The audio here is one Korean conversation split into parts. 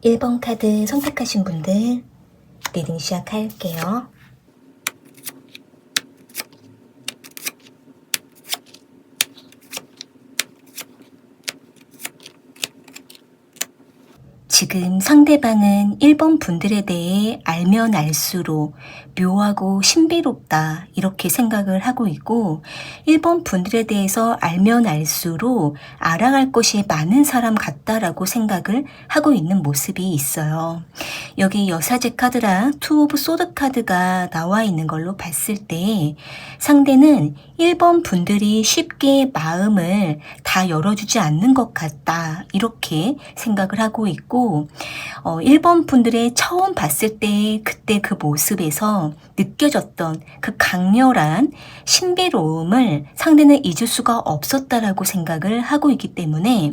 1번 카드 선택하신 분들 리딩 시작할게요. 지금 상대방은 1번 분들에 대해 알면 알수록 묘하고 신비롭다 이렇게 생각을 하고 있고 1번 분들에 대해서 알면 알수록 알아갈 것이 많은 사람 같다라고 생각을 하고 있는 모습이 있어요. 여기 여사제 카드랑 투 오브 소드 카드가 나와 있는 걸로 봤을 때 상대는 1번 분들이 쉽게 마음을 다 열어주지 않는 것 같다 이렇게 생각을 하고 있고 1번 분들의 처음 봤을 때 그때 그 모습에서 느껴졌던 그 강렬한 신비로움을 상대는 잊을 수가 없었다라고 생각을 하고 있기 때문에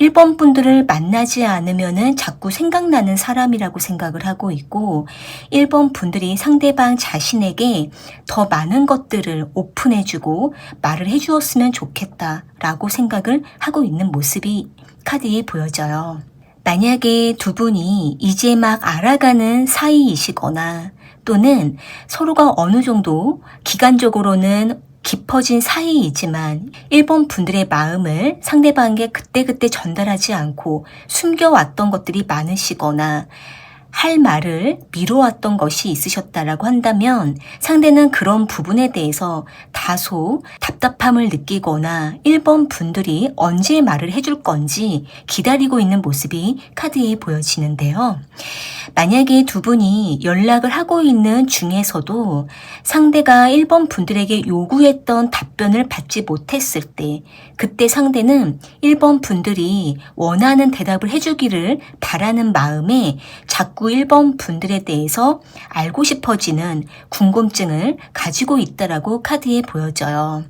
1번 분들을 만나지 않으면은 자꾸 생각나는 사람이라고 생각을 하고 있고 1번 분들이 상대방 자신에게 더 많은 것들을 오픈해주고 말을 해주었으면 좋겠다라고 생각을 하고 있는 모습이 카드에 보여져요. 만약에 두 분이 이제 막 알아가는 사이이시거나 또는 서로가 어느 정도 기간적으로는 깊어진 사이이지만 1번 분들의 마음을 상대방에게 그때그때 전달하지 않고 숨겨왔던 것들이 많으시거나 할 말을 미뤄왔던 것이 있으셨다라고 한다면 상대는 그런 부분에 대해서 다소 답답함을 느끼거나 1번 분들이 언제 말을 해줄 건지 기다리고 있는 모습이 카드에 보여지는데요. 만약에 두 분이 연락을 하고 있는 중에서도 상대가 1번 분들에게 요구했던 답변을 받지 못했을 때 그때 상대는 1번 분들이 원하는 대답을 해주기를 바라는 마음에 자꾸 1번 분들에 대해서 알고 싶어지는 궁금증을 가지고 있다라고 카드에 보여져요.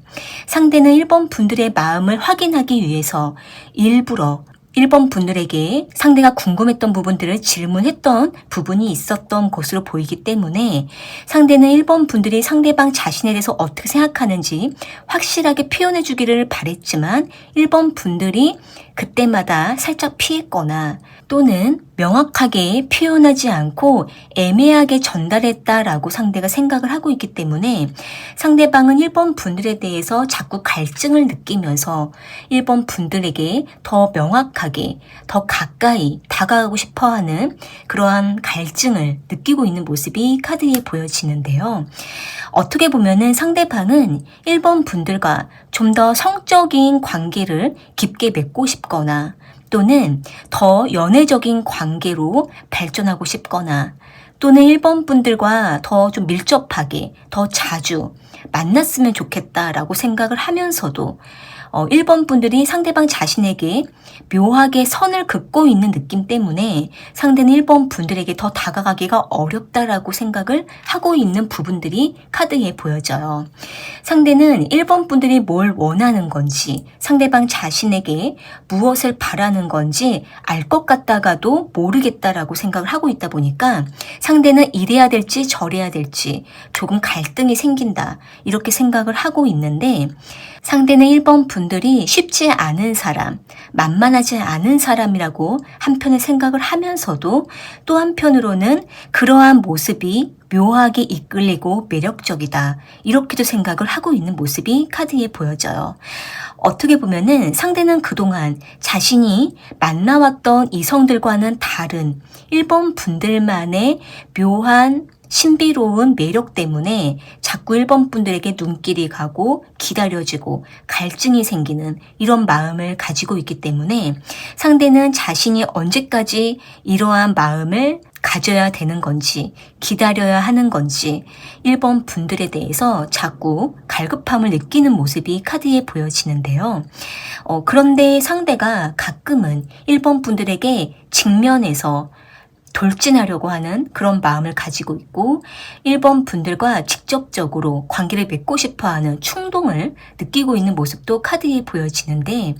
상대는 1번 분들의 마음을 확인하기 위해서 일부러 1번 분들에게 상대가 궁금했던 부분들을 질문했던 부분이 있었던 것으로 보이기 때문에 상대는 1번 분들이 상대방 자신에 대해서 어떻게 생각하는지 확실하게 표현해 주기를 바랬지만 1번 분들이 그때마다 살짝 피했거나 또는 명확하게 표현하지 않고 애매하게 전달했다라고 상대가 생각을 하고 있기 때문에 상대방은 1번 분들에 대해서 자꾸 갈증을 느끼면서 1번 분들에게 더 명확하게 더 가까이 다가가고 싶어하는 그러한 갈증을 느끼고 있는 모습이 카드에 보여지는데요. 어떻게 보면은 상대방은 1번 분들과 좀 더 성적인 관계를 깊게 맺고 싶거나 또는 더 연애적인 관계로 발전하고 싶거나 또는 1번 분들과 더 좀 밀접하게 더 자주 만났으면 좋겠다라고 생각을 하면서도 1번 분들이 상대방 자신에게 묘하게 선을 긋고 있는 느낌 때문에 상대는 1번 분들에게 더 다가가기가 어렵다라고 생각을 하고 있는 부분들이 카드에 보여져요. 상대는 1번 분들이 뭘 원하는 건지 상대방 자신에게 무엇을 바라는 건지 알 것 같다가도 모르겠다라고 생각을 하고 있다 보니까 상대는 이래야 될지 저래야 될지 조금 갈등이 생긴다 이렇게 생각을 하고 있는데 상대는 1번 분들이 쉽지 않은 사람, 만만하지 않은 사람이라고 한편에 생각을 하면서도 또 한편으로는 그러한 모습이 묘하게 이끌리고 매력적이다. 이렇게도 생각을 하고 있는 모습이 카드에 보여져요. 어떻게 보면은 상대는 그동안 자신이 만나왔던 이성들과는 다른 1번 분들만의 묘한 신비로운 매력 때문에 자꾸 1번 분들에게 눈길이 가고 기다려지고 갈증이 생기는 이런 마음을 가지고 있기 때문에 상대는 자신이 언제까지 이러한 마음을 가져야 되는 건지 기다려야 하는 건지 1번 분들에 대해서 자꾸 갈급함을 느끼는 모습이 카드에 보여지는데요. 그런데 상대가 가끔은 1번 분들에게 직면해서 돌진하려고 하는 그런 마음을 가지고 있고 1번 분들과 직접적으로 관계를 맺고 싶어하는 충동을 느끼고 있는 모습도 카드에 보여지는데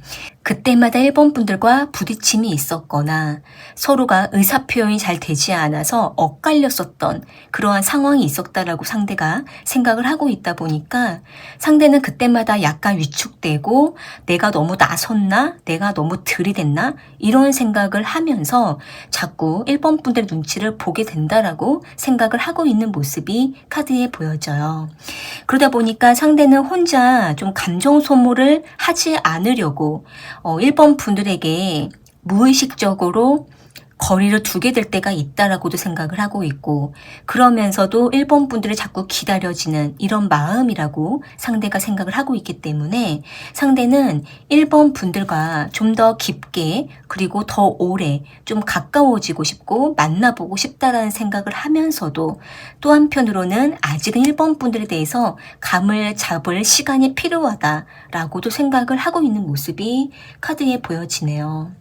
그때마다 1번 분들과 부딪힘이 있었거나 서로가 의사표현이 잘 되지 않아서 엇갈렸었던 그러한 상황이 있었다라고 상대가 생각을 하고 있다 보니까 상대는 그때마다 약간 위축되고 내가 너무 나섰나? 내가 너무 들이댔나? 이런 생각을 하면서 자꾸 1번 분들의 눈치를 보게 된다라고 생각을 하고 있는 모습이 카드에 보여져요. 그러다 보니까 상대는 혼자 좀 감정 소모를 하지 않으려고 1번 분들에게 무의식적으로 거리를 두게 될 때가 있다라고도 생각을 하고 있고, 그러면서도 1번 분들을 자꾸 기다려지는 이런 마음이라고 상대가 생각을 하고 있기 때문에 상대는 1번 분들과 좀 더 깊게 그리고 더 오래 좀 가까워지고 싶고 만나보고 싶다라는 생각을 하면서도 또 한편으로는 아직은 1번 분들에 대해서 감을 잡을 시간이 필요하다라고도 생각을 하고 있는 모습이 카드에 보여지네요.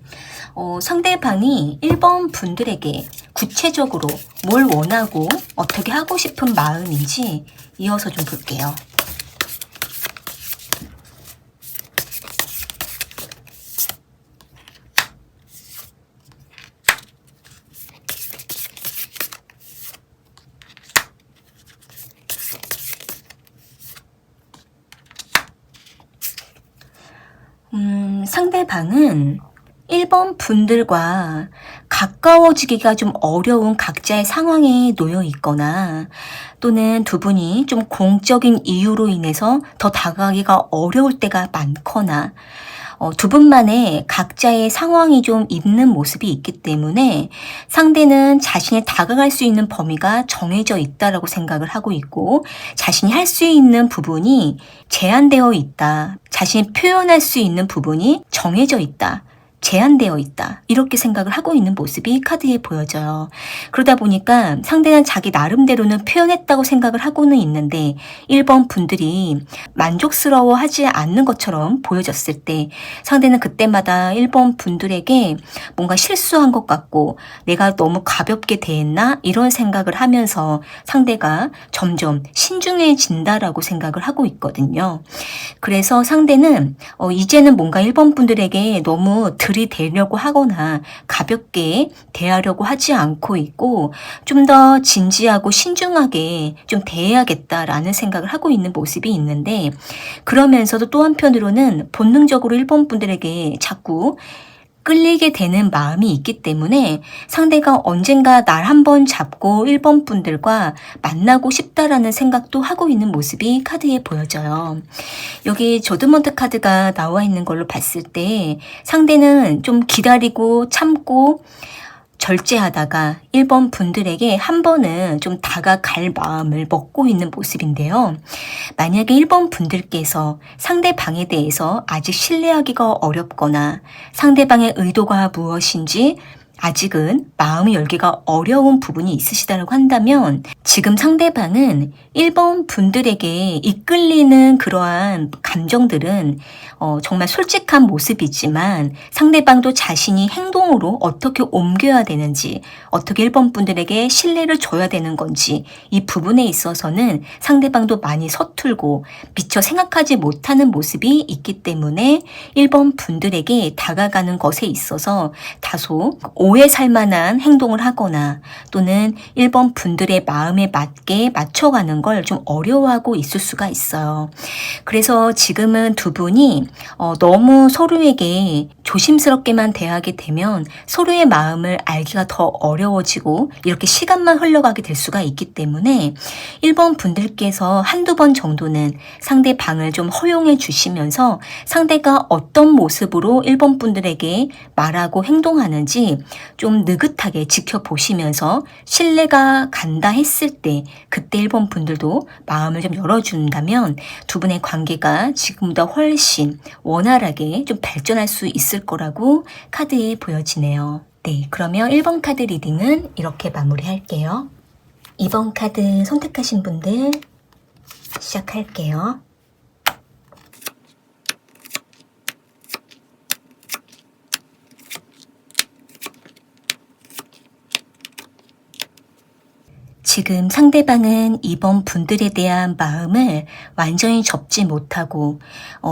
상대방이 1번 분들에게 구체적으로 뭘 원하고 어떻게 하고 싶은 마음인지 이어서 좀 볼게요. 상대방은 1번 분들과 가까워지기가 좀 어려운 각자의 상황에 놓여 있거나 또는 두 분이 좀 공적인 이유로 인해서 더 다가가기가 어려울 때가 많거나 두 분만의 각자의 상황이 좀 있는 모습이 있기 때문에 상대는 자신이 다가갈 수 있는 범위가 정해져 있다라고 생각을 하고 있고 자신이 할 수 있는 부분이 제한되어 있다. 자신이 표현할 수 있는 부분이 정해져 있다. 제한되어 있다. 이렇게 생각을 하고 있는 모습이 카드에 보여져요. 그러다 보니까 상대는 자기 나름대로는 표현했다고 생각을 하고는 있는데 1번 분들이 만족스러워하지 않는 것처럼 보여졌을 때 상대는 그때마다 1번 분들에게 뭔가 실수한 것 같고 내가 너무 가볍게 대했나? 이런 생각을 하면서 상대가 점점 신중해진다라고 생각을 하고 있거든요. 그래서 상대는 이제는 뭔가 1번 분들에게 너무 들이대려고 하거나 가볍게 대하려고 하지 않고 있고 좀 더 진지하고 신중하게 좀 대해야겠다라는 생각을 하고 있는 모습이 있는데 그러면서도 또 한편으로는 본능적으로 1번 분들에게 자꾸 끌리게 되는 마음이 있기 때문에 상대가 언젠가 날 한번 잡고 1번 분들과 만나고 싶다라는 생각도 하고 있는 모습이 카드에 보여져요. 여기 조드먼트 카드가 나와 있는 걸로 봤을 때 상대는 좀 기다리고 참고 절제하다가 1번 분들에게 한 번은 좀 다가갈 마음을 먹고 있는 모습인데요. 만약에 1번 분들께서 상대방에 대해서 아직 신뢰하기가 어렵거나 상대방의 의도가 무엇인지 아직은 마음을 열기가 어려운 부분이 있으시다고 한다면 지금 상대방은 1번 분들에게 이끌리는 그러한 감정들은 정말 솔직한 모습이지만 상대방도 자신이 행동으로 어떻게 옮겨야 되는지 어떻게 1번 분들에게 신뢰를 줘야 되는 건지 이 부분에 있어서는 상대방도 많이 서툴고 미처 생각하지 못하는 모습이 있기 때문에 1번 분들에게 다가가는 것에 있어서 다소 오해 살 만한 행동을 하거나 또는 1번 분들의 마음에 맞게 맞춰가는 걸 좀 어려워하고 있을 수가 있어요. 그래서 지금은 두 분이 너무 서로에게 조심스럽게만 대하게 되면 서로의 마음을 알기가 더 어려워지고 이렇게 시간만 흘러가게 될 수가 있기 때문에 1번 분들께서 한두 번 정도는 상대방을 좀 허용해 주시면서 상대가 어떤 모습으로 1번 분들에게 말하고 행동하는지 좀 느긋하게 지켜보시면서 신뢰가 간다 했을 때 그때 1번 분들도 마음을 좀 열어준다면 두 분의 관계가 지금보다 훨씬 원활하게 좀 발전할 수 있을 거라고 카드에 보여지네요. 네, 그러면 1번 카드 리딩은 이렇게 마무리할게요. 2번 카드 선택하신 분들 시작할게요. 지금 상대방은 이번 분들에 대한 마음을 완전히 접지 못하고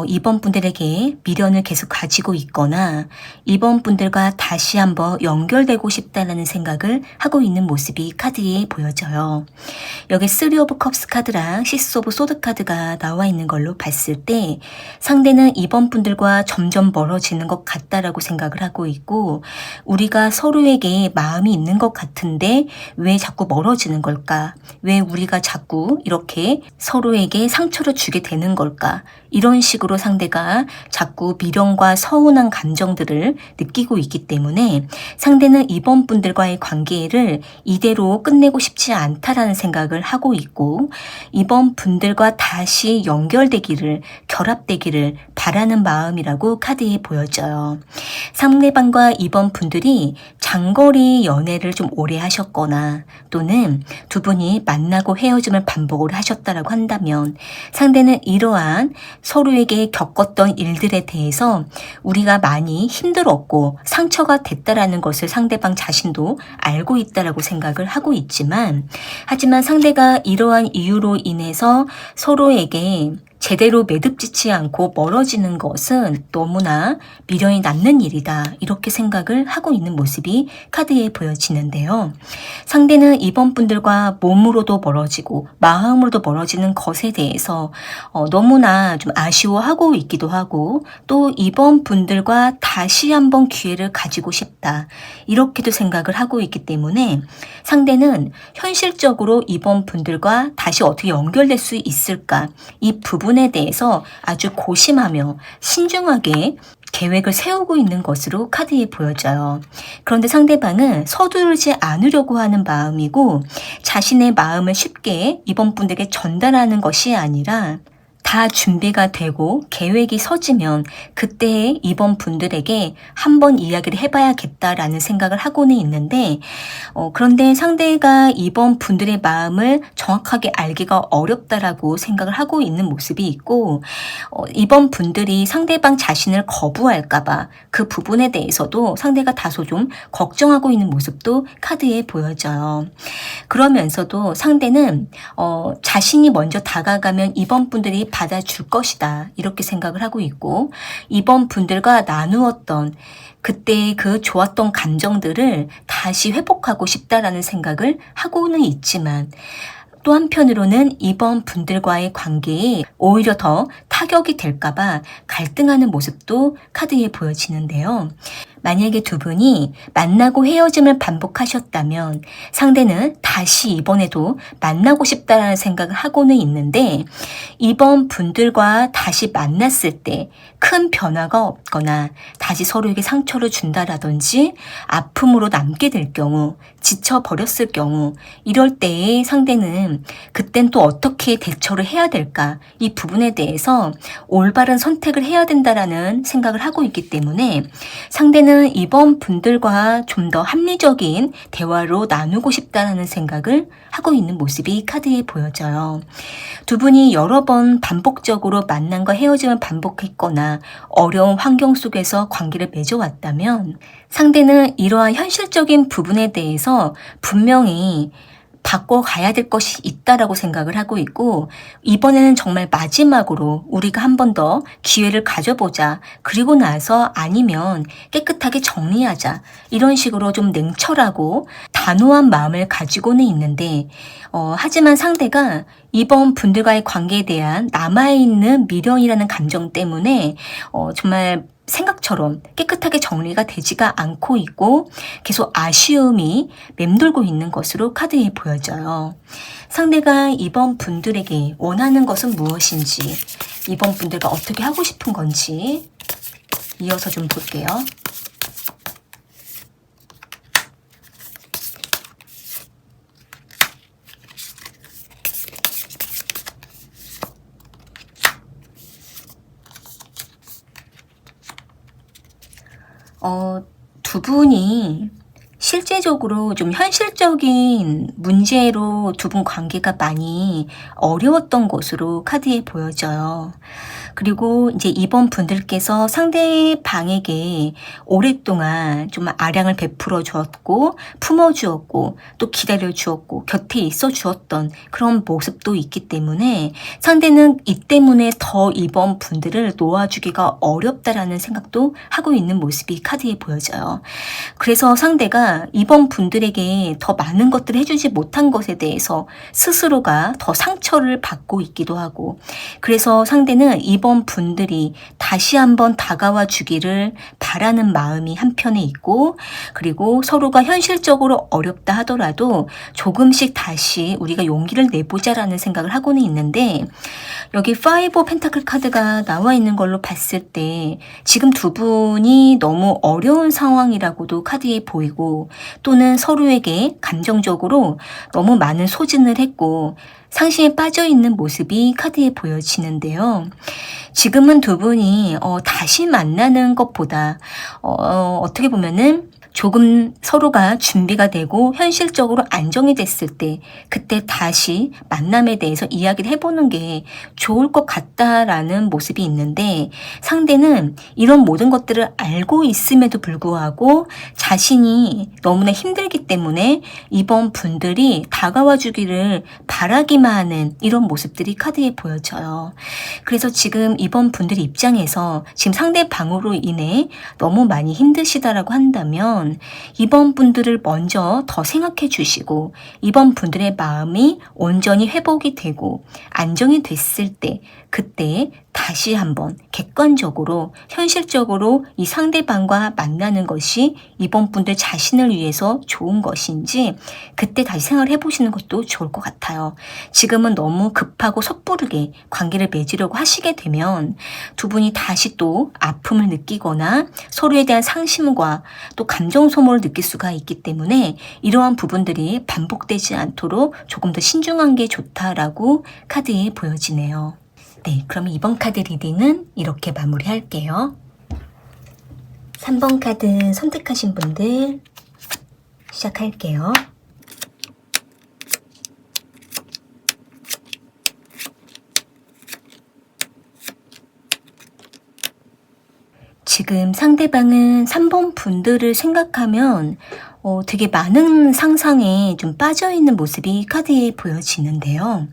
이번 분들에게 미련을 계속 가지고 있거나 이번 분들과 다시 한번 연결되고 싶다는 생각을 하고 있는 모습이 카드에 보여져요. 여기 3 오브 컵스 카드랑 6 오브 소드 카드가 나와 있는 걸로 봤을 때 상대는 이번 분들과 점점 멀어지는 것 같다라고 생각을 하고 있고, 우리가 서로에게 마음이 있는 것 같은데 왜 자꾸 멀어지는 걸까? 왜 우리가 자꾸 이렇게 서로에게 상처를 주게 되는 걸까? 이런 식으로 상대가 자꾸 미련과 서운한 감정들을 느끼고 있기 때문에 상대는 이번 분들과의 관계를 이대로 끝내고 싶지 않다라는 생각을 하고 있고, 이번 분들과 다시 연결되기를, 결합되기를 바라는 마음이라고 카드에 보여져요. 상대방과 이번 분들이 장거리 연애를 좀 오래 하셨거나 또는 두 분이 만나고 헤어짐을 반복을 하셨다라고 한다면 상대는 이러한 서로에게 겪었던 일들에 대해서 우리가 많이 힘들었고 상처가 됐다라는 것을 상대방 자신도 알고 있다라고 생각을 하고 있지만, 하지만 상대가 이러한 이유로 인해서 서로에게 제대로 매듭짓지 않고 멀어지는 것은 너무나 미련이 남는 일이다, 이렇게 생각을 하고 있는 모습이 카드에 보여지는데요. 상대는 이번 분들과 몸으로도 멀어지고 마음으로도 멀어지는 것에 대해서 너무나 좀 아쉬워하고 있기도 하고, 또 이번 분들과 다시 한번 기회를 가지고 싶다, 이렇게도 생각을 하고 있기 때문에 상대는 현실적으로 이번 분들과 다시 어떻게 연결될 수 있을까, 이 부분에 대해서 아주 고심하며 신중하게 계획을 세우고 있는 것으로 카드에 보여져요. 그런데 상대방은 서두르지 않으려고 하는 마음이고, 자신의 마음을 쉽게 이번 분들에게 전달하는 것이 아니라 다 준비가 되고 계획이 서지면 그때 이번 분들에게 한번 이야기를 해봐야겠다라는 생각을 하고는 있는데, 그런데 상대가 이번 분들의 마음을 정확하게 알기가 어렵다라고 생각을 하고 있는 모습이 있고, 이번 분들이 상대방 자신을 거부할까봐 그 부분에 대해서도 상대가 다소 좀 걱정하고 있는 모습도 카드에 보여져요. 그러면서도 상대는 자신이 먼저 다가가면 이번 분들이 받아줄 것이다, 이렇게 생각을 하고 있고, 이번 분들과 나누었던 그때 그 좋았던 감정들을 다시 회복하고 싶다라는 생각을 하고는 있지만, 또 한편으로는 이번 분들과의 관계에 오히려 더 타격이 될까봐 갈등하는 모습도 카드에 보여지는데요. 만약에 두 분이 만나고 헤어짐을 반복하셨다면 상대는 다시 이번에도 만나고 싶다라는 생각을 하고는 있는데, 이번 분들과 다시 만났을 때 큰 변화가 없거나 다시 서로에게 상처를 준다라든지 아픔으로 남게 될 경우, 지쳐버렸을 경우, 이럴 때에 상대는 그땐 또 어떻게 대처를 해야 될까, 이 부분에 대해서 올바른 선택을 해야 된다라는 생각을 하고 있기 때문에 상대는 이번 분들과 좀 더 합리적인 대화로 나누고 싶다는 생각을 하고 있는 모습이 카드에 보여져요. 두 분이 여러 번 반복적으로 만남과 헤어짐을 반복했거나 어려운 환경 속에서 관계를 맺어왔다면 상대는 이러한 현실적인 부분에 대해서 분명히 바꿔가야 될 것이 있다라고 생각을 하고 있고, 이번에는 정말 마지막으로 우리가 한 번 더 기회를 가져보자, 그리고 나서 아니면 깨끗하게 정리하자, 이런 식으로 좀 냉철하고 단호한 마음을 가지고는 있는데, 하지만 상대가 이번 분들과의 관계에 대한 남아있는 미련이라는 감정 때문에 정말 생각처럼 깨끗하게 정리가 되지가 않고 있고 계속 아쉬움이 맴돌고 있는 것으로 카드에 보여져요. 상대가 이번 분들에게 원하는 것은 무엇인지, 이번 분들과 어떻게 하고 싶은 건지 이어서 좀 볼게요. 두 분이 실제적으로 좀 현실적인 문제로 두 분 관계가 많이 어려웠던 것으로 카드에 보여져요. 그리고 이제 이번 분들께서 상대방에게 오랫동안 좀 아량을 베풀어 주었고, 품어 주었고, 또 기다려 주었고, 곁에 있어 주었던 그런 모습도 있기 때문에 상대는 이 때문에 더 이번 분들을 놓아주기가 어렵다라는 생각도 하고 있는 모습이 카드에 보여져요. 그래서 상대가 이번 분들에게 더 많은 것들을 해주지 못한 것에 대해서 스스로가 더 상처를 받고 있기도 하고, 그래서 상대는 이번 분들이 다시 한번 다가와 주기를 바라는 마음이 한편에 있고, 그리고 서로가 현실적으로 어렵다 하더라도 조금씩 다시 우리가 용기를 내보자라는 생각을 하고는 있는데, 여기 5 오브 펜타클 카드가 나와 있는 걸로 봤을 때 지금 두 분이 너무 어려운 상황이라고도 카드에 보이고, 또는 서로에게 감정적으로 너무 많은 소진을 했고 상심에 빠져 있는 모습이 카드에 보여지는데요. 지금은 두 분이 다시 만나는 것보다 어떻게 보면은 조금 서로가 준비가 되고 현실적으로 안정이 됐을 때 그때 다시 만남에 대해서 이야기를 해보는 게 좋을 것 같다라는 모습이 있는데, 상대는 이런 모든 것들을 알고 있음에도 불구하고 자신이 너무나 힘들기 때문에 이번 분들이 다가와 주기를 바라기만 하는 이런 모습들이 카드에 보여져요. 그래서 지금 이번 분들 입장에서 지금 상대방으로 인해 너무 많이 힘드시다라고 한다면 이번 분들을 먼저 더 생각해 주시고, 이번 분들의 마음이 온전히 회복이 되고 안정이 됐을 때 그때 다시 한번 객관적으로 현실적으로 이 상대방과 만나는 것이 이번 분들 자신을 위해서 좋은 것인지 그때 다시 생각을 해보시는 것도 좋을 것 같아요. 지금은 너무 급하고 섣부르게 관계를 맺으려고 하시게 되면 두 분이 다시 또 아픔을 느끼거나 서로에 대한 상심과 또 감정 소모를 느낄 수가 있기 때문에 이러한 부분들이 반복되지 않도록 조금 더 신중한 게 좋다라고 카드에 보여지네요. 네, 그럼 이번 카드 리딩은 이렇게 마무리할게요. 3번 카드 선택하신 분들 시작할게요. 지금 상대방은 3번 분들을 생각하면 되게 많은 상상에 좀 빠져있는 모습이 카드에 보여지는데요.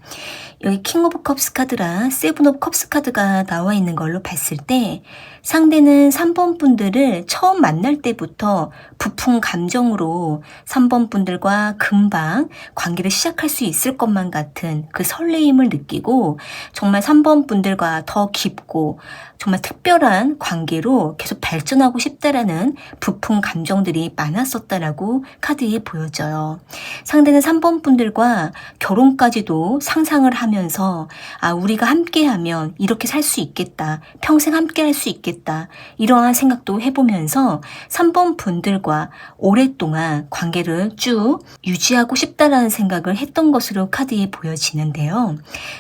여기 킹 오브 컵스 카드랑 세븐 오브 컵스 카드가 나와 있는 걸로 봤을 때 상대는 3번 분들을 처음 만날 때부터 부푼 감정으로 3번 분들과 금방 관계를 시작할 수 있을 것만 같은 그 설레임을 느끼고 정말 3번 분들과 더 깊고 정말 특별한 관계로 계속 발전하고 싶다라는 부푼 감정들이 많았었다라고 카드에 보여져요. 상대는 3번 분들과 결혼까지도 상상을 하면서 우리가 함께하면 이렇게 살 수 있겠다. 평생 함께 할 수 있겠다. 이러한 생각도 해보면서 3번 분들과 오랫동안 관계를 쭉 유지하고 싶다라는 생각을 했던 것으로 카드에 보여지는데요.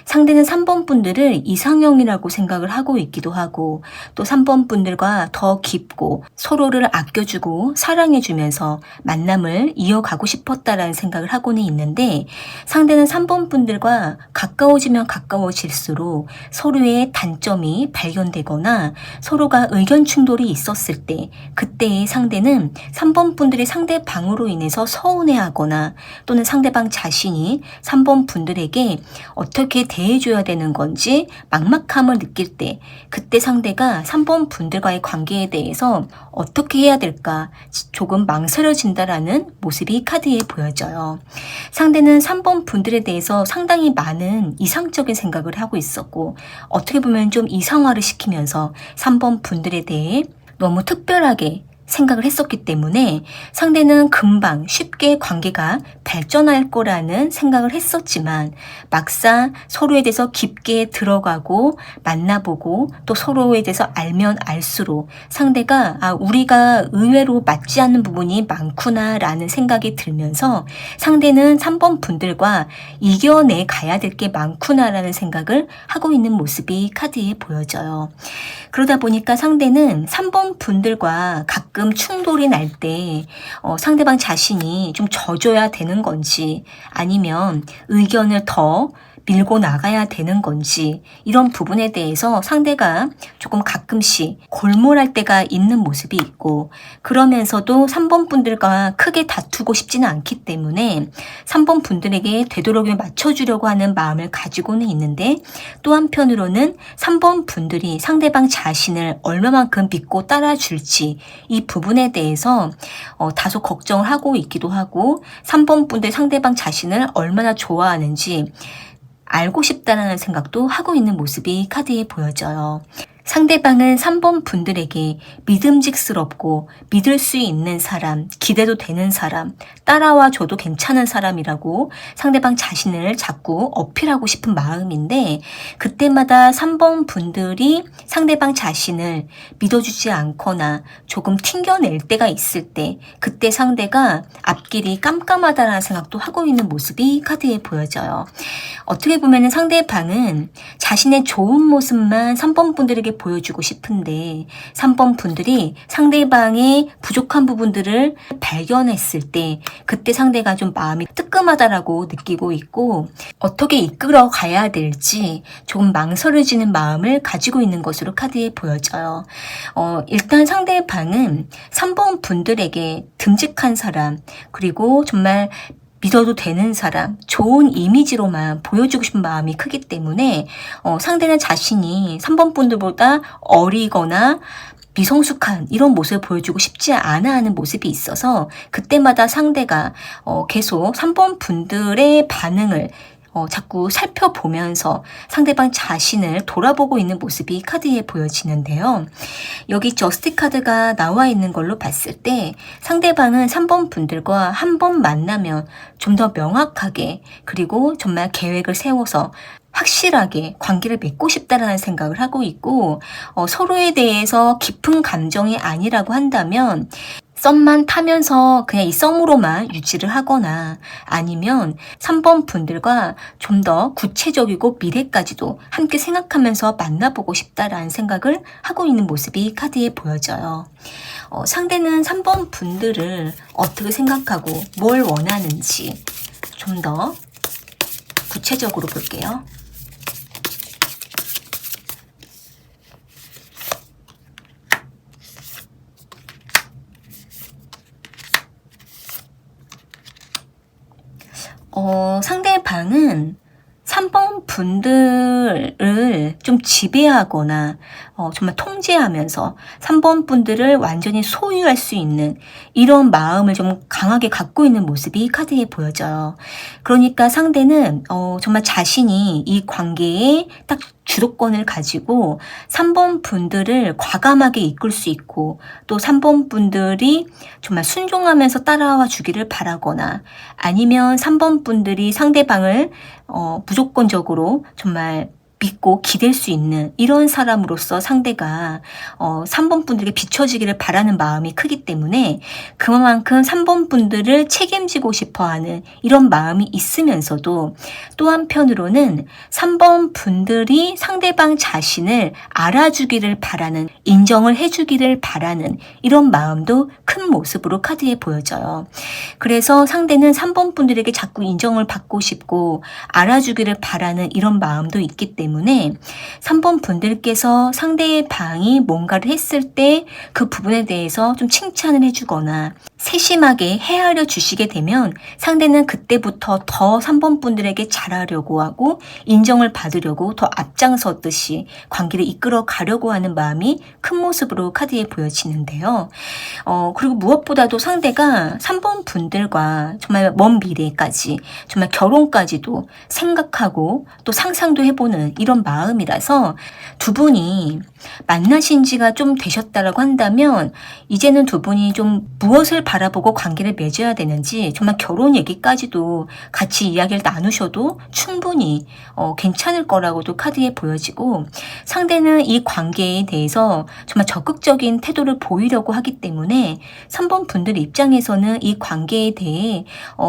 상대는 3번 분들을 이상형이라고 생각을 하고 있기도 하고 또 3번 분들과 더 깊고 서로를 아껴주고 사랑해주면서 만남을 이어가고 싶었다라는 생각을 하고는 있는데, 상대는 3번 분들과 가까워지면 가까워질수록 서로의 단점이 발견되거나 서로가 의견 충돌이 있었을 때 그때의 상대는 3번 분들이 상대방으로 인해서 서운해하거나 또는 상대방 자신이 3번 분들에게 어떻게 대해줘야 되는 건지 막막함을 느낄 때 그때 상대가 3번 분들과의 관계에 대해서 어떻게 해야 될까 조금 망설여진다라는 모습이 카드에 보여져요. 상대는 3번 분들에 대해서 상당히 많은 이상적인 생각을 하고 있었고 어떻게 보면 좀 이상화를 시키면서 3번 분들에 대해 너무 특별하게 생각을 했었기 때문에 상대는 금방 쉽게 관계가 발전할 거라는 생각을 했었지만 막상 서로에 대해서 깊게 들어가고 만나보고 또 서로에 대해서 알면 알수록 상대가 우리가 의외로 맞지 않는 부분이 많구나 라는 생각이 들면서 상대는 3번 분들과 이겨내 가야 될 게 많구나 라는 생각을 하고 있는 모습이 카드에 보여져요. 그러다 보니까 상대는 3번 분들과 가끔 충돌이 날 때 상대방 자신이 좀 져줘야 되는 건지 아니면 의견을 더 밀고 나가야 되는 건지 이런 부분에 대해서 상대가 조금 가끔씩 골몰할 때가 있는 모습이 있고, 그러면서도 3번 분들과 크게 다투고 싶지는 않기 때문에 3번 분들에게 되도록이면 맞춰주려고 하는 마음을 가지고는 있는데, 또 한편으로는 3번 분들이 상대방 자신을 얼마만큼 믿고 따라줄지 이 부분에 대해서 다소 걱정을 하고 있기도 하고, 3번 분들 상대방 자신을 얼마나 좋아하는지 알고 싶다는 생각도 하고 있는 모습이 카드에 보여져요. 상대방은 3번 분들에게 믿음직스럽고 믿을 수 있는 사람, 기대도 되는 사람, 따라와 줘도 괜찮은 사람이라고 상대방 자신을 자꾸 어필하고 싶은 마음인데, 그때마다 3번 분들이 상대방 자신을 믿어주지 않거나 조금 튕겨낼 때가 있을 때, 그때 상대가 앞길이 깜깜하다는 생각도 하고 있는 모습이 카드에 보여져요. 어떻게 보면 상대방은 자신의 좋은 모습만 3번 분들에게 보여주고 싶은데, 3번 분들이 상대방의 부족한 부분들을 발견했을 때 그때 상대가 좀 마음이 뜨끔하다라고 느끼고 있고, 어떻게 이끌어 가야 될지 조금 망설여지는 마음을 가지고 있는 것으로 카드에 보여져요. 일단 상대방은 3번 분들에게 듬직한 사람, 그리고 정말 믿어도 되는 사람, 좋은 이미지로만 보여주고 싶은 마음이 크기 때문에 상대는 자신이 3번 분들보다 어리거나 미성숙한 이런 모습을 보여주고 싶지 않아 하는 모습이 있어서, 그때마다 상대가 계속 3번 분들의 반응을 자꾸 살펴보면서 상대방 자신을 돌아보고 있는 모습이 카드에 보여지는데요. 여기 저스티 카드가 나와 있는 걸로 봤을 때 상대방은 3번 분들과 한 번 만나면 좀 더 명확하게, 그리고 정말 계획을 세워서 확실하게 관계를 맺고 싶다라는 생각을 하고 있고, 서로에 대해서 깊은 감정이 아니라고 한다면 썸만 타면서 그냥 이 썸으로만 유지를 하거나, 아니면 3번 분들과 좀 더 구체적이고 미래까지도 함께 생각하면서 만나보고 싶다라는 생각을 하고 있는 모습이 카드에 보여져요. 상대는 3번 분들을 어떻게 생각하고 뭘 원하는지 좀 더 구체적으로 볼게요. 상대방은 3번 분들을 좀 지배하거나 정말 통제하면서 3번 분들을 완전히 소유할 수 있는 이런 마음을 좀 강하게 갖고 있는 모습이 카드에 보여져요. 그러니까 상대는 정말 자신이 이 관계에 딱 주도권을 가지고 3번 분들을 과감하게 이끌 수 있고, 또 3번 분들이 정말 순종하면서 따라와 주기를 바라거나, 아니면 3번 분들이 상대방을 무조건적으로 정말 믿고 기댈 수 있는 이런 사람으로서 상대가 3번 분들에게 비춰지기를 바라는 마음이 크기 때문에, 그만큼 3번 분들을 책임지고 싶어하는 이런 마음이 있으면서도, 또 한편으로는 3번 분들이 상대방 자신을 알아주기를 바라는, 인정을 해주기를 바라는 이런 마음도 큰 모습으로 카드에 보여져요. 그래서 상대는 3번 분들에게 자꾸 인정을 받고 싶고 알아주기를 바라는 이런 마음도 있기 때문에, 3번 분들께서 상대방이 뭔가를 했을 때 그 부분에 대해서 좀 칭찬을 해주거나 세심하게 헤아려 주시게 되면, 상대는 그때부터 더 3번 분들에게 잘하려고 하고 인정을 받으려고 더 앞장섰듯이 관계를 이끌어 가려고 하는 마음이 큰 모습으로 카드에 보여지는데요. 그리고 무엇보다도 상대가 3번 분들과 정말 먼 미래까지, 정말 결혼까지도 생각하고 또 상상도 해보는 이런 마음이라서, 두 분이 만나신 지가 좀 되셨다라고 한다면 이제는 두 분이 좀 무엇을 바라보고 관계를 맺어야 되는지, 정말 결혼 얘기까지도 같이 이야기를 나누셔도 충분히 괜찮을 거라고도 카드에 보여지고, 상대는 이 관계에 대해서 정말 적극적인 태도를 보이려고 하기 때문에 3번 분들 입장에서는 이 관계에 대해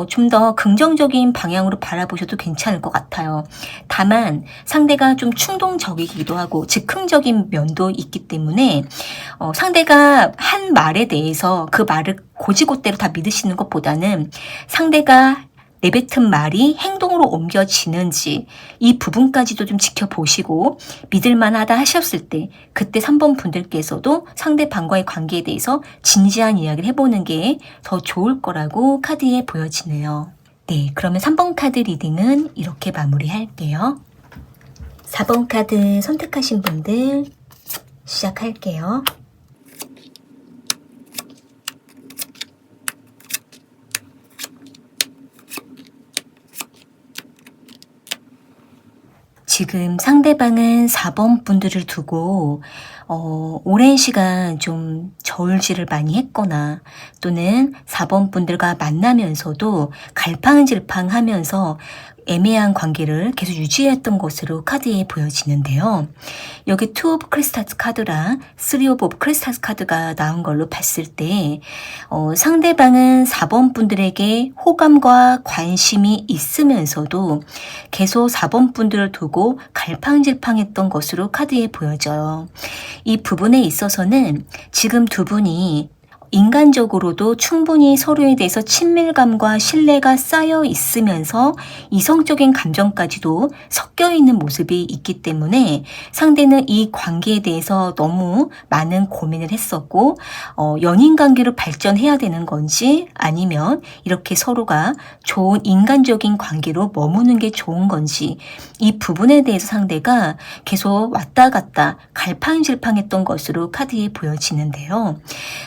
좀 더 긍정적인 방향으로 바라보셔도 괜찮을 것 같아요. 다만 상대가 좀 충동적이기도 하고 즉흥적인 면도 있기 때문에 상대가 한 말에 대해서 그 말을 고지고대로 다 믿으시는 것보다는, 상대가 내뱉은 말이 행동으로 옮겨지는지 이 부분까지도 좀 지켜보시고 믿을만하다 하셨을 때 그때 3번 분들께서도 상대방과의 관계에 대해서 진지한 이야기를 해보는 게 더 좋을 거라고 카드에 보여지네요. 네, 그러면 3번 카드 리딩은 이렇게 마무리할게요. 4번 카드 선택하신 분들 시작할게요. 지금 상대방은 4번 분들을 두고 오랜 시간 좀 저울질을 많이 했거나 또는 4번 분들과 만나면서도 갈팡질팡하면서 애매한 관계를 계속 유지했던 것으로 카드에 보여지는데요. 여기 투 오브 크리스탈스 카드랑 쓰리 오브 크리스탈스 카드가 나온 걸로 봤을 때 상대방은 4번 분들에게 호감과 관심이 있으면서도 계속 4번 분들을 두고 갈팡질팡했던 것으로 카드에 보여져요. 이 부분에 있어서는 지금 두 분이 인간적으로도 충분히 서로에 대해서 친밀감과 신뢰가 쌓여 있으면서 이성적인 감정까지도 섞여 있는 모습이 있기 때문에 상대는 이 관계에 대해서 너무 많은 고민을 했었고 연인 관계로 발전해야 되는 건지 아니면 이렇게 서로가 좋은 인간적인 관계로 머무는 게 좋은 건지 이 부분에 대해서 상대가 계속 왔다 갔다 갈팡질팡했던 것으로 카드에 보여지는데요.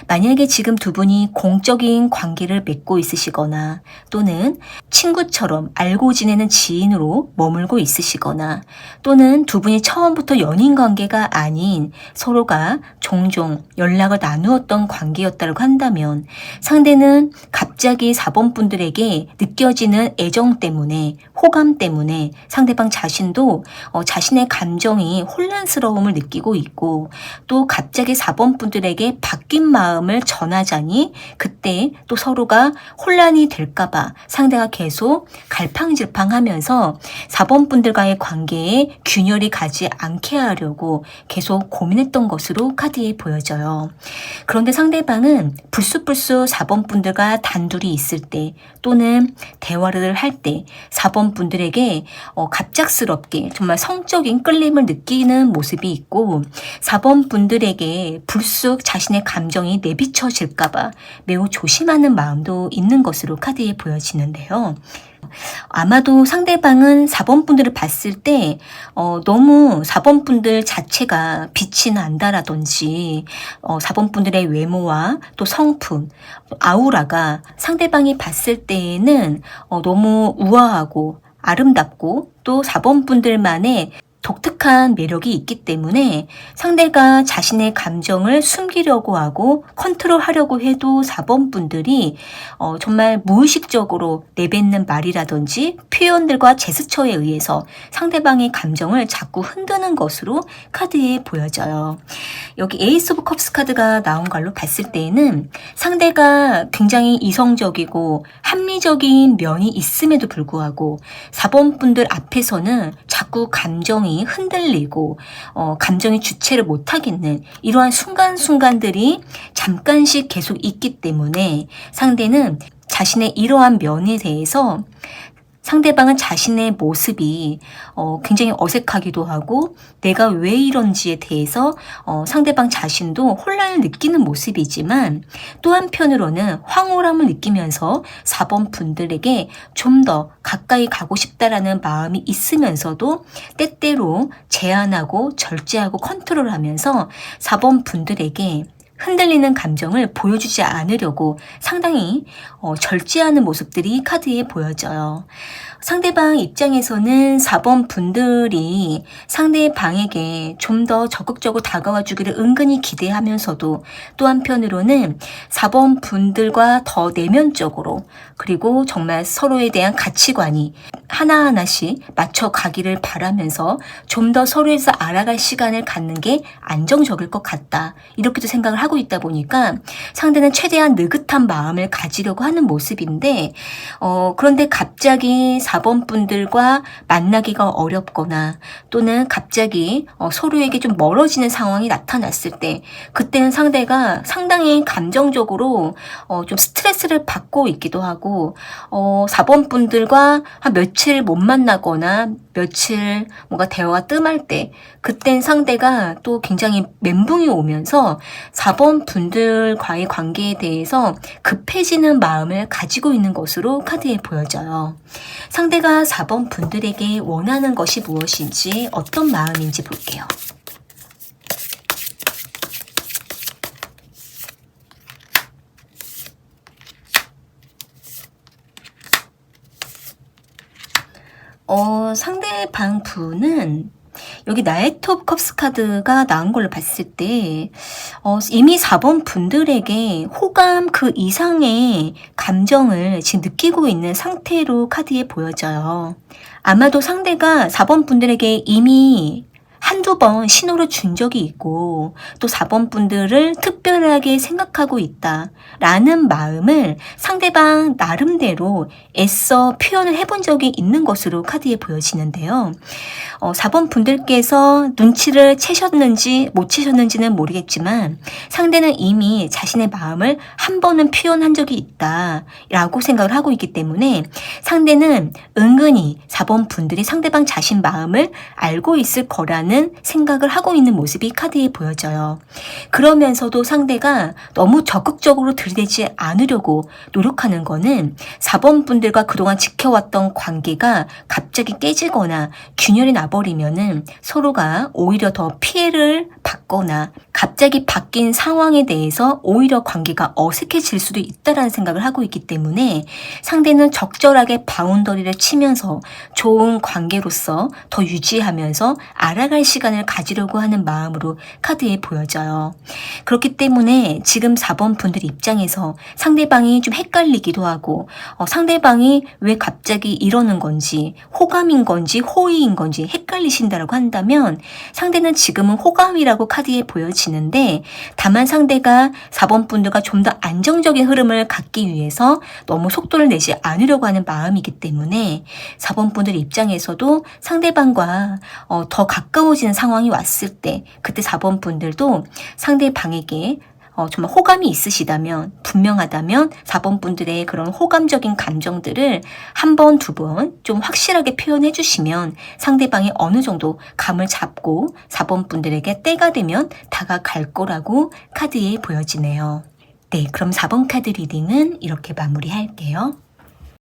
만약에 지금 두 분이 공적인 관계를 맺고 있으시거나 또는 친구처럼 알고 지내는 지인으로 머물고 있으시거나 또는 두 분이 처음부터 연인 관계가 아닌 서로가 종종 연락을 나누었던 관계였다고 한다면 상대는 갑자기 4번 분들에게 느껴지는 애정 때문에 호감 때문에 상대방 자신도 자신의 감정이 혼란스러움을 느끼고 있고 또 갑자기 4번 분들에게 바뀐 마음을 전하자니 그때 또 서로가 혼란이 될까봐 상대가 계속 갈팡질팡하면서 4번 분들과의 관계에 균열이 가지 않게 하려고 계속 고민했던 것으로 카드에 보여져요. 그런데 상대방은 불쑥불쑥 4번 분들과 단둘이 있을 때 또는 대화를 할 때 4번 분들에게 갑작스럽게 정말 성적인 끌림을 느끼는 모습이 있고 4번 분들에게 불쑥 자신의 감정이 내비쳐질까봐 매우 조심하는 마음도 있는 것으로 카드에 보여지는데요. 아마도 상대방은 4번 분들을 봤을 때 너무 4번 분들 자체가 빛이 난다라든지 4번 분들의 외모와 또 성품, 아우라가 상대방이 봤을 때에는 너무 우아하고 아름답고 또 4번 분들만의 독특한 매력이 있기 때문에 상대가 자신의 감정을 숨기려고 하고 컨트롤하려고 해도 4번 분들이 정말 무의식적으로 내뱉는 말이라든지 표현들과 제스처에 의해서 상대방의 감정을 자꾸 흔드는 것으로 카드에 보여져요. 여기 에이스 오브 컵스 카드가 나온 걸로 봤을 때에는 상대가 굉장히 이성적이고 합리적인 면이 있음에도 불구하고 4번 분들 앞에서는 자꾸 감정이 흔들리고 감정의 주체를 못하겠는 이러한 순간순간들이 잠깐씩 계속 있기 때문에 상대는 자신의 이러한 면에 대해서 상대방은 자신의 모습이 굉장히 어색하기도 하고 내가 왜 이런지에 대해서 상대방 자신도 혼란을 느끼는 모습이지만 또 한편으로는 황홀함을 느끼면서 4번 분들에게 좀 더 가까이 가고 싶다라는 마음이 있으면서도 때때로 제한하고 절제하고 컨트롤하면서 4번 분들에게 흔들리는 감정을 보여주지 않으려고 상당히 절제하는 모습들이 카드에 보여져요. 상대방 입장에서는 4번 분들이 상대방에게 좀 더 적극적으로 다가와 주기를 은근히 기대하면서도 또 한편으로는 4번 분들과 더 내면적으로 그리고 정말 서로에 대한 가치관이 하나하나씩 맞춰가기를 바라면서 좀 더 서로에서 알아갈 시간을 갖는 게 안정적일 것 같다. 이렇게도 생각을 하고 있다 보니까 상대는 최대한 느긋한 마음을 가지려고 하는 모습인데 그런데 갑자기 4번 분들과 만나기가 어렵거나 또는 갑자기 서로에게 좀 멀어지는 상황이 나타났을 때 그때는 상대가 상당히 감정적으로 좀 스트레스를 받고 있기도 하고 4번 분들과 한 며칠 못 만나거나 며칠 뭔가 대화가 뜸할 때 그땐 상대가 또 굉장히 멘붕이 오면서 4번 분들과의 관계에 대해서 급해지는 마음을 가지고 있는 것으로 카드에 보여져요. 상대가 4번 분들에게 원하는 것이 무엇인지 어떤 마음인지 볼게요. 상대방 분은 여기 나이트 오브 컵스 카드가 나온 걸로 봤을 때 이미 4번 분들에게 호감 그 이상의 감정을 지금 느끼고 있는 상태로 카드에 보여져요. 아마도 상대가 4번 분들에게 이미 한두 번 신호를 준 적이 있고 또 4번 분들을 특별하게 생각하고 있다라는 마음을 상대방 나름대로 애써 표현을 해본 적이 있는 것으로 카드에 보여지는데요. 4번 분들께서 눈치를 채셨는지 못 채셨는지는 모르겠지만 상대는 이미 자신의 마음을 한 번은 표현한 적이 있다라고 생각을 하고 있기 때문에 상대는 은근히 4번 분들이 상대방 자신 마음을 알고 있을 거라는 생각을 하고 있는 모습이 카드에 보여져요. 그러면서도 상대가 너무 적극적으로 들이대지 않으려고 노력하는 거는 4번 분들과 그동안 지켜왔던 관계가 갑자기 깨지거나 균열이 나버리면은 서로가 오히려 더 피해를 받거나 갑자기 바뀐 상황에 대해서 오히려 관계가 어색해질 수도 있다는 생각을 하고 있기 때문에 상대는 적절하게 바운더리를 치면서 좋은 관계로서 더 유지하면서 알아갈 시간을 가지려고 하는 마음으로 카드에 보여져요. 그렇기 때문에 지금 4번 분들 입장에서 상대방이 좀 헷갈리기도 하고 상대방이 왜 갑자기 이러는 건지 호감인 건지 호의인 건지 헷갈리신다고 한다면 상대는 지금은 호감이라고 카드에 보여지는데 다만 상대가 4번 분들과 좀 더 안정적인 흐름을 갖기 위해서 너무 속도를 내지 않으려고 하는 마음이기 때문에 4번 분들 입장에서도 상대방과 더 가까워지는 상황이 왔을 때 그때 4번 분들도 상대방에게 정말 호감이 있으시다면 분명하다면 4번 분들의 그런 호감적인 감정들을 한 번, 두 번 좀 확실하게 표현해 주시면 상대방이 어느 정도 감을 잡고 4번 분들에게 때가 되면 다가갈 거라고 카드에 보여지네요. 네, 그럼 4번 카드 리딩은 이렇게 마무리할게요.